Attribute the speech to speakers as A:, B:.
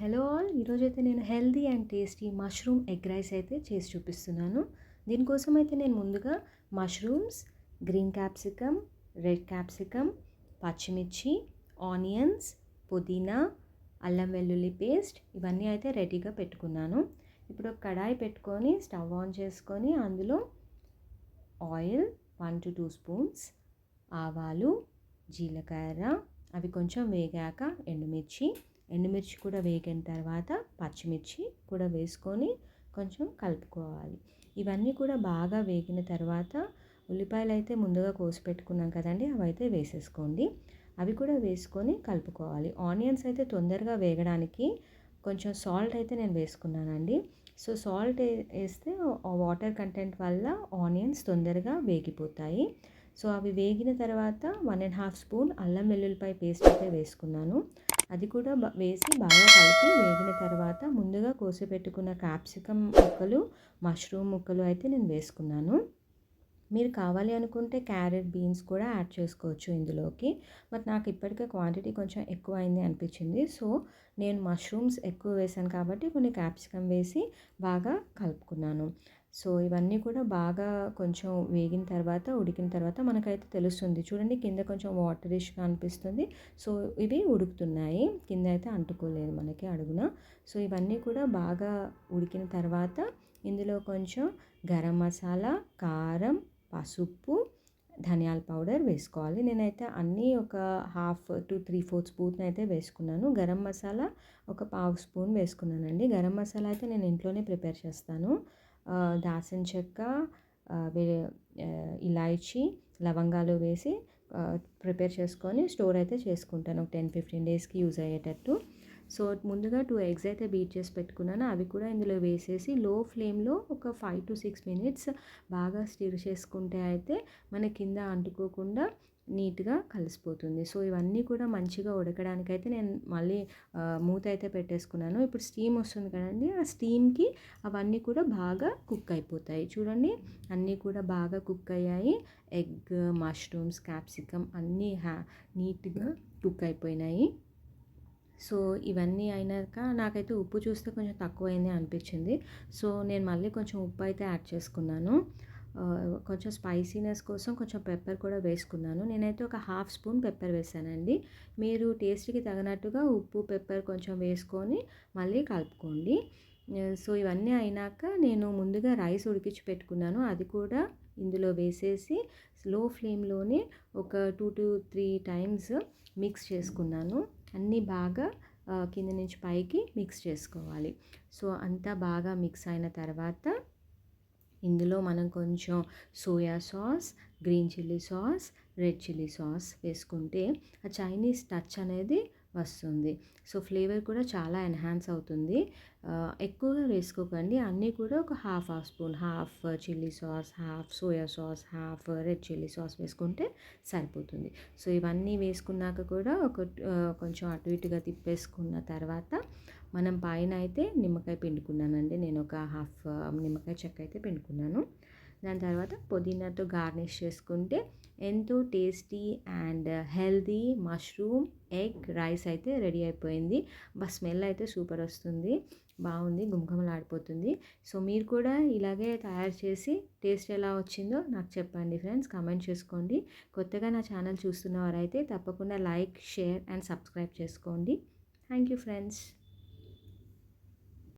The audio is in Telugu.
A: హలో ఆల్, ఈరోజైతే నేను healthy and tasty mushroom egg rice అయితే చేసి చూపిస్తున్నాను. దీనికోసం అయితే నేను ముందుగా mushrooms, green capsicum, red capsicum, పచ్చిమిర్చి, ఆనియన్స్, పుదీనా, అల్లం వెల్లుల్లి పేస్ట్ ఇవన్నీ అయితే రెడీగా పెట్టుకున్నాను. ఇప్పుడు ఒక కడాయి పెట్టుకొని స్టవ్ ఆన్ చేసుకొని అందులో ఆయిల్ 1 to 2 స్పూన్స్, ఆవాలు, జీలకర్ర అవి కొంచెం వేగాక ఎండుమిర్చి కూడా వేగిన తర్వాత పచ్చిమిర్చి కూడా వేసుకొని కొంచెం కలుపుకోవాలి. ఇవన్నీ కూడా బాగా వేగిన తర్వాత ఉల్లిపాయలు అయితే ముందుగా కోసి పెట్టుకున్నాం కదండి, అవి అయితే వేసేసుకోండి. అవి కూడా వేసుకొని కలుపుకోవాలి. ఆనియన్స్ అయితే తొందరగా వేగడానికి కొంచెం సాల్ట్ అయితే నేను వేసుకున్నానండి. సో సాల్ట్ వేస్తే వాటర్ కంటెంట్ వల్ల ఆనియన్స్ తొందరగా వేగిపోతాయి. సో అవి వేగిన తర్వాత 1.5 స్పూన్ అల్లం వెల్లుల్లిపాయ పేస్ట్ అయితే వేసుకున్నాను. అది కూడా వేసి బాగా కలిపి వేగిన తర్వాత ముందుగా కోసి పెట్టుకున్న క్యాప్సికమ్ ముక్కలు, మష్రూమ్ ముక్కలు అయితే నేను వేసుకున్నాను. మీరు కావాలి అనుకుంటే క్యారెట్, బీన్స్ కూడా యాడ్ చేసుకోవచ్చు ఇందులోకి. బట్ నాకు ఇప్పటికే క్వాంటిటీ కొంచెం ఎక్కువ అయింది అనిపించింది. సో నేను మష్రూమ్స్ ఎక్కువ వేసాను కాబట్టి కొన్ని క్యాప్సికమ్ వేసి బాగా కలుపుకున్నాను. సో ఇవన్నీ కూడా బాగా కొంచెం వేగిన తర్వాత, ఉడికిన తర్వాత మనకైతే తెలుస్తుంది. చూడండి, కింద కొంచెం వాటరిష్గా అనిపిస్తుంది. సో ఇవి ఉడుకుతున్నాయి, కింద అయితే అంటుకోలేదు మనకి అడుగున. సో ఇవన్నీ కూడా బాగా ఉడికిన తర్వాత ఇందులో కొంచెం గరం మసాలా, కారం, పసుపు, ధనియాల పౌడర్ వేసుకోవాలి. నేనైతే అన్నీ ఒక 1/2 to 3/4 స్పూన్ అయితే వేసుకున్నాను. గరం మసాలా ఒక 1/2 స్పూన్ వేసుకున్నానండి. గరం మసాలా అయితే నేను ఇంట్లోనే ప్రిపేర్ చేస్తాను. దాల్చిన చెక్క, ఇలాయచీ, లవంగాలు వేసి ప్రిపేర్ చేసుకొని స్టోర్ అయితే చేసుకుంటాను ఒక 10-15 డేస్కి యూజ్ అయ్యేటట్టు. సో ముందుగా 2 ఎగ్స్ అయితే బీట్ చేసి పెట్టుకున్నాను. అవి కూడా ఇందులో వేసేసి లో ఫ్లేమ్లో ఒక 5 to 6 మినిట్స్ బాగా స్టిర్ చేసుకుంటే అయితే మన కింద అంటుకోకుండా నీట్గా కలిసిపోతుంది. సో ఇవన్నీ కూడా మంచిగా ఉడకడానికైతే నేను మళ్ళీ మూత అయితే పెట్టేసుకున్నాను. ఇప్పుడు స్టీమ్ వస్తుంది కదండి, ఆ స్టీమ్కి అవన్నీ కూడా బాగా కుక్ అయిపోతాయి. చూడండి, అన్నీ కూడా బాగా కుక్ అయ్యాయి. ఎగ్, మష్రూమ్స్, క్యాప్సికమ్ అన్నీ నీట్గా కుక్ అయిపోయినాయి. సో ఇవన్నీ అయినాక నాకైతే ఉప్పు చూస్తే కొంచెం తక్కువైంది అనిపించింది. సో నేను మళ్ళీ కొంచెం ఉప్పు అయితే యాడ్ చేసుకున్నాను. కొంచెం స్పైసీనెస్ కోసం కొంచెం పెప్పర్ కూడా వేసుకున్నాను. నేనైతే ఒక 1/2 స్పూన్ పెప్పర్ వేసానండి. మీరు టేస్ట్కి తగినట్టుగా ఉప్పు, పెప్పర్ కొంచెం వేసుకొని మళ్ళీ కలుపుకోండి. సో ఇవన్నీ అయినాక నేను ముందుగా రైస్ ఉడికించి పెట్టుకున్నాను. అది కూడా ఇందులో వేసేసి స్లో ఫ్లేమ్లోనే ఒక 2 to 3 టైమ్స్ మిక్స్ చేసుకున్నాను. అన్నీ బాగా కింద నుంచి పైకి మిక్స్ చేసుకోవాలి. సో అంతా బాగా మిక్స్ అయిన తర్వాత ఇందులో మనం కొంచెం soya sauce, green chilli sauce, red chilli sauce వేసుకుంటే ఆ చైనీస్ టచ్ అనేది వస్తుంది. సో ఫ్లేవర్ కూడా చాలా ఎన్హాన్స్ అవుతుంది. ఎక్కువగా వేసుకోకండి, అన్నీ కూడా ఒక half spoon, half chilli sauce, half soya sauce, half red chilli sauce వేసుకుంటే సరిపోతుంది. సో ఇవన్నీ వేసుకున్నాక కూడా కొంచెం అటు ఇటుగా తిప్పేసుకున్న తర్వాత మనం పైన అయితే నిమ్మకాయ పిండుకున్నానండి. నేను ఒక హాఫ్ నిమ్మకాయ చెక్క అయితే పిండుకున్నాను. దాని తర్వాత పుదీనాతో గార్నిష్ చేసుకుంటే ఎంతో tasty and healthy mushroom egg rice అయితే రెడీ అయిపోయింది. స్మెల్ అయితే సూపర్ వస్తుంది, బాగుంది, గుమగుమలాడిపోతుంది. సో మీరు కూడా ఇలాగే తయారు చేసి టేస్ట్ ఎలా వచ్చిందో నాకు చెప్పండి ఫ్రెండ్స్, కామెంట్ చేసుకోండి. కొత్తగా నా ఛానల్ చూస్తున్న వారైతే తప్పకుండా లైక్, షేర్ అండ్ సబ్స్క్రైబ్ చేసుకోండి. Thank you friends.